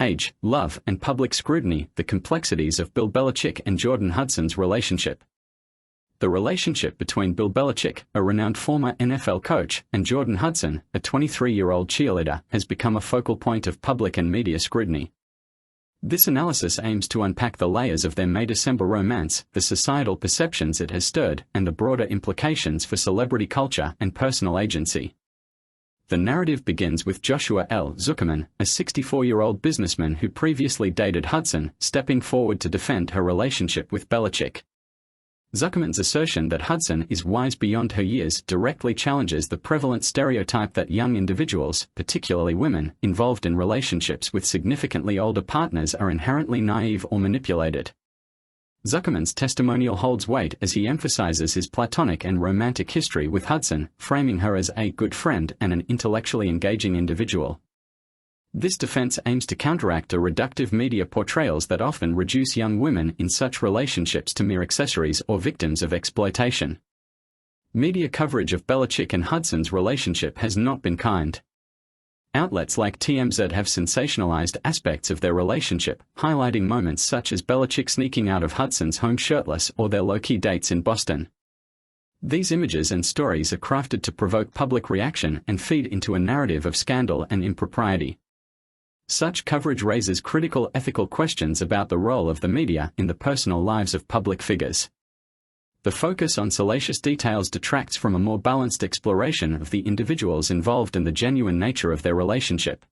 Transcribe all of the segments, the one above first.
age, love, and public scrutiny, the complexities of Bill Belichick and Jordon Hudson's relationship. The relationship between Bill Belichick, a renowned former NFL coach, and Jordon Hudson, a 23-year-old cheerleader, has become a focal point of public and media scrutiny. This analysis aims to unpack the layers of their May-December romance, the societal perceptions it has stirred, and the broader implications for celebrity culture and personal agency. The narrative begins with Joshua L. Zuckerman, a 64-year-old businessman who previously dated Hudson, stepping forward to defend her relationship with Belichick. Zuckerman's assertion that Hudson is wise beyond her years directly challenges the prevalent stereotype that young individuals, particularly women, involved in relationships with significantly older partners are inherently naive or manipulated. Zuckerman's testimonial holds weight as he emphasizes his platonic and romantic history with Hudson, framing her as a good friend and an intellectually engaging individual. This defense aims to counteract the reductive media portrayals that often reduce young women in such relationships to mere accessories or victims of exploitation. Media coverage of Belichick and Hudson's relationship has not been kind. Outlets like TMZ have sensationalized aspects of their relationship, highlighting moments such as Belichick sneaking out of Hudson's home shirtless or their low-key dates in Boston. These images and stories are crafted to provoke public reaction and feed into a narrative of scandal and impropriety. Such coverage raises critical ethical questions about the role of the media in the personal lives of public figures. The focus on salacious details detracts from a more balanced exploration of the individuals involved and the genuine nature of their relationship.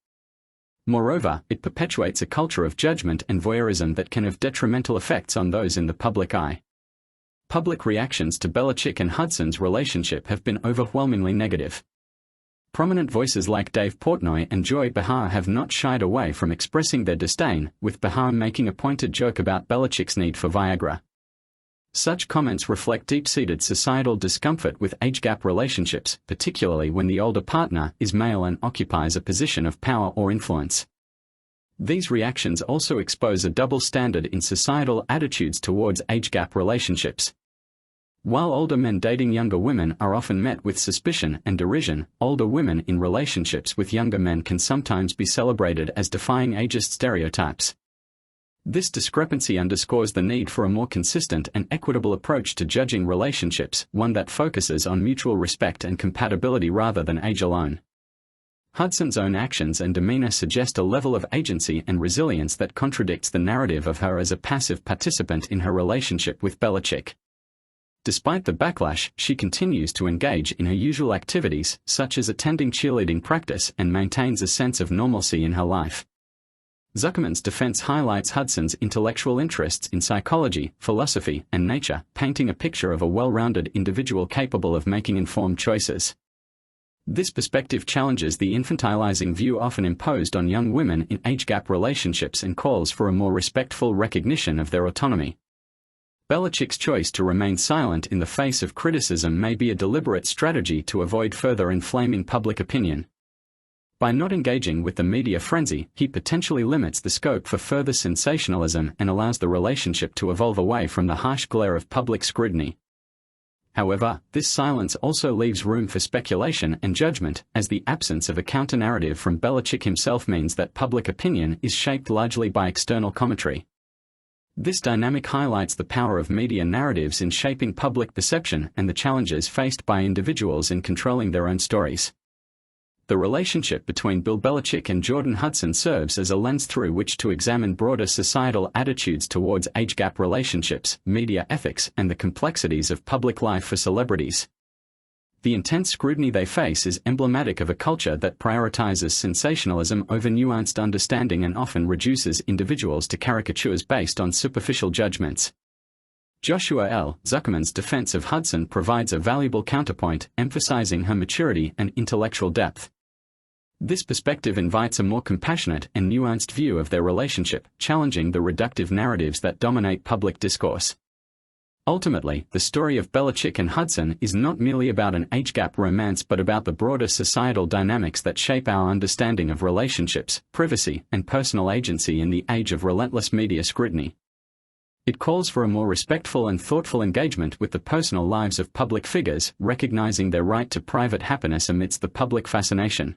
Moreover, it perpetuates a culture of judgment and voyeurism that can have detrimental effects on those in the public eye. Public reactions to Belichick and Hudson's relationship have been overwhelmingly negative. Prominent voices like Dave Portnoy and Joy Behar have not shied away from expressing their disdain, with Behar making a pointed joke about Belichick's need for Viagra. Such comments reflect deep-seated societal discomfort with age-gap relationships, particularly when the older partner is male and occupies a position of power or influence. These reactions also expose a double standard in societal attitudes towards age-gap relationships. While older men dating younger women are often met with suspicion and derision, older women in relationships with younger men can sometimes be celebrated as defying ageist stereotypes. This discrepancy underscores the need for a more consistent and equitable approach to judging relationships, one that focuses on mutual respect and compatibility rather than age alone. Hudson's own actions and demeanor suggest a level of agency and resilience that contradicts the narrative of her as a passive participant in her relationship with Belichick. Despite the backlash, she continues to engage in her usual activities, such as attending cheerleading practice, and maintains a sense of normalcy in her life. Zuckerman's defense highlights Hudson's intellectual interests in psychology, philosophy, and nature, painting a picture of a well-rounded individual capable of making informed choices. This perspective challenges the infantilizing view often imposed on young women in age-gap relationships and calls for a more respectful recognition of their autonomy. Belichick's choice to remain silent in the face of criticism may be a deliberate strategy to avoid further inflaming public opinion. By not engaging with the media frenzy, he potentially limits the scope for further sensationalism and allows the relationship to evolve away from the harsh glare of public scrutiny. However, this silence also leaves room for speculation and judgment, as the absence of a counter-narrative from Belichick himself means that public opinion is shaped largely by external commentary. This dynamic highlights the power of media narratives in shaping public perception and the challenges faced by individuals in controlling their own stories. The relationship between Bill Belichick and Jordon Hudson serves as a lens through which to examine broader societal attitudes towards age-gap relationships, media ethics, and the complexities of public life for celebrities. The intense scrutiny they face is emblematic of a culture that prioritizes sensationalism over nuanced understanding and often reduces individuals to caricatures based on superficial judgments. Joshua L. Zuckerman's defense of Hudson provides a valuable counterpoint, emphasizing her maturity and intellectual depth. This perspective invites a more compassionate and nuanced view of their relationship, challenging the reductive narratives that dominate public discourse. Ultimately, the story of Belichick and Hudson is not merely about an age-gap romance but about the broader societal dynamics that shape our understanding of relationships, privacy, and personal agency in the age of relentless media scrutiny. It calls for a more respectful and thoughtful engagement with the personal lives of public figures, recognizing their right to private happiness amidst the public fascination.